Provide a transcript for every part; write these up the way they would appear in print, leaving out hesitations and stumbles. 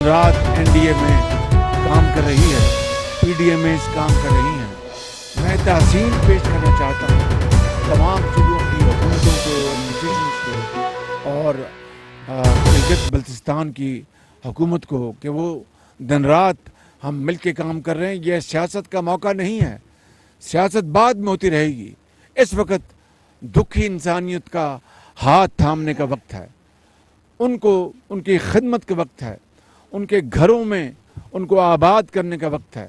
रात एनडीए में काम कर रही है, पीडीए में इस काम कर रही हैं। मैं तहसीन पेश करना चाहता हूँ तमाम सूबों की हुकूमतों को, एडमिनिस्ट्रेशंस को और गिलगित बल्तिस्तान की हुकूमत को कि वो दिन रात हम मिल के काम कर रहे हैं। यह सियासत का मौका नहीं है, सियासत बाद में होती रहेगी। इस वक्त दुखी इंसानियत का हाथ थामने का वक्त है, उनको उनकी खिदमत का वक्त है, उनके घरों में उनको आबाद करने का वक्त है।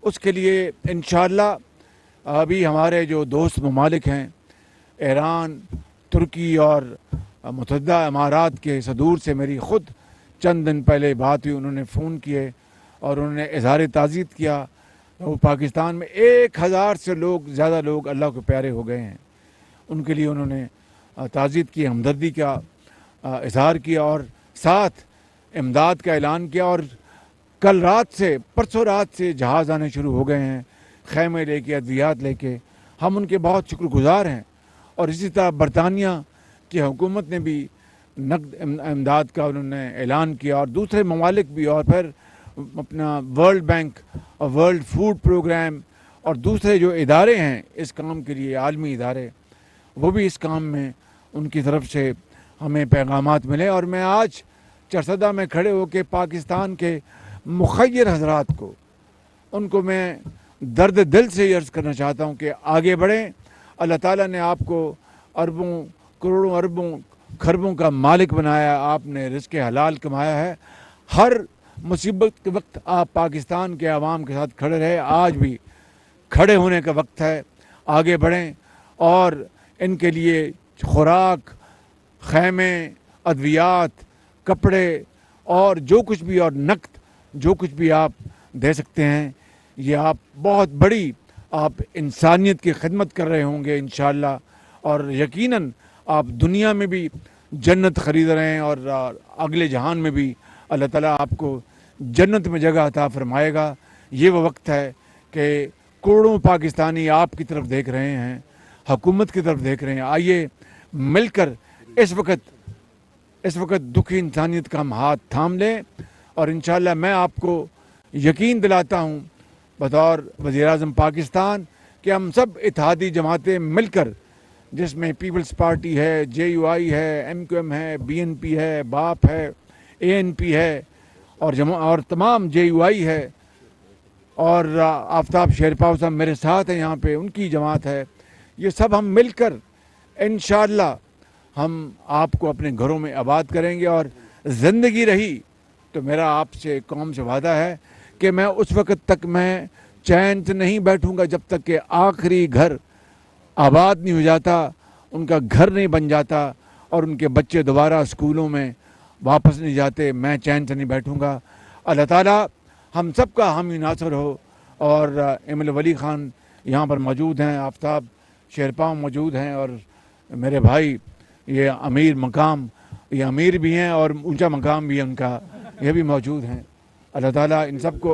उसके लिए इंशाअल्लाह अभी हमारे जो दोस्त ममालिक हैं, ईरान, तुर्की और मुत्तहिदा इमारात के सदूर से मेरी ख़ुद चंद दिन पहले बात हुई। उन्होंने फ़ोन किए और उन्होंने इज़हार ताज़ीद किया। वो पाकिस्तान में 1000 से ज़्यादा लोग अल्लाह के प्यारे हो गए हैं। उनके लिए उन्होंने ताज़ीद की, हमदर्दी का इज़हार किया और साथ इमदाद का ऐलान किया। और कल रात से, परसों रात से जहाज़ आने शुरू हो गए हैं, खैमे लेके, अद्वियात लेके। हम उनके बहुत शुक्रगुजार हैं। और इसी तरह बरतानिया की हुकूमत ने भी नकद इमदाद का उन्होंने ऐलान किया और दूसरे ममालिक भी, और फिर अपना वर्ल्ड बैंक और वर्ल्ड फूड प्रोग्राम और दूसरे जो इदारे हैं इस काम के लिए, आलमी इदारे, वो भी इस काम में उनकी तरफ से हमें पैगामात मिले। और मैं आज चरसदा में खड़े होकर पाकिस्तान के मुखय्यर हजरात को, उनको मैं दर्द दिल से अर्ज़ करना चाहता हूँ कि आगे बढ़ें। अल्लाह ताला ने आपको अरबों, करोड़ों, अरबों, खरबों का मालिक बनाया, आपने रिज़्क़ हलाल कमाया है। हर मुसीबत के वक्त आप पाकिस्तान के आवाम के साथ खड़े रहे, आज भी खड़े होने का वक्त है। आगे बढ़ें और इनके लिए खुराक, खैमे, अद्वियात, कपड़े और जो कुछ भी, और नकद जो कुछ भी आप दे सकते हैं, ये आप बहुत बड़ी आप इंसानियत की खिदमत कर रहे होंगे इंशाअल्लाह। और यकीनन आप दुनिया में भी जन्नत ख़रीद रहे हैं और अगले जहान में भी अल्लाह ताला आपको जन्नत में जगह अता फरमाएगा। ये वो वक्त है कि करोड़ों पाकिस्तानी आपकी तरफ देख रहे हैं, हुकूमत की तरफ देख रहे हैं। आइए मिलकर इस वक्त दुखी इंसानियत का हम हाथ थाम लें। और इंशाअल्लाह मैं आपको यकीन दिलाता हूँ बतौर वज़ीर-ए-आज़म पाकिस्तान कि हम सब इत्तेहादी जमातें मिलकर, जिसमें पीपल्स पार्टी है, JUI है, MQM है, BNP है, बाप है, ANP है और तमाम JUI है, और आफ्ताब शेरपाव साहब मेरे साथ हैं यहाँ पे, उनकी जमात है। ये सब हम मिलकर इंशाअल्लाह हम आपको अपने घरों में आबाद करेंगे। और ज़िंदगी रही तो मेरा आपसे, कौम से वादा है कि मैं उस वक़्त तक मैं चैन से नहीं बैठूँगा जब तक कि आखिरी घर आबाद नहीं हो जाता, उनका घर नहीं बन जाता और उनके बच्चे दोबारा स्कूलों में वापस नहीं जाते। मैं चैन से नहीं बैठूँगा। अल्लाह ताला हम सब का हामी नासर हो। और इमल वली ख़ान यहाँ पर मौजूद हैं, आफ्ताब शेरपाव मौजूद हैं, और मेरे भाई ये अमीर मकाम, ये अमीर भी हैं और ऊंचा मकाम भी है उनका, ये भी मौजूद हैं। अल्लाह ताला इन सब को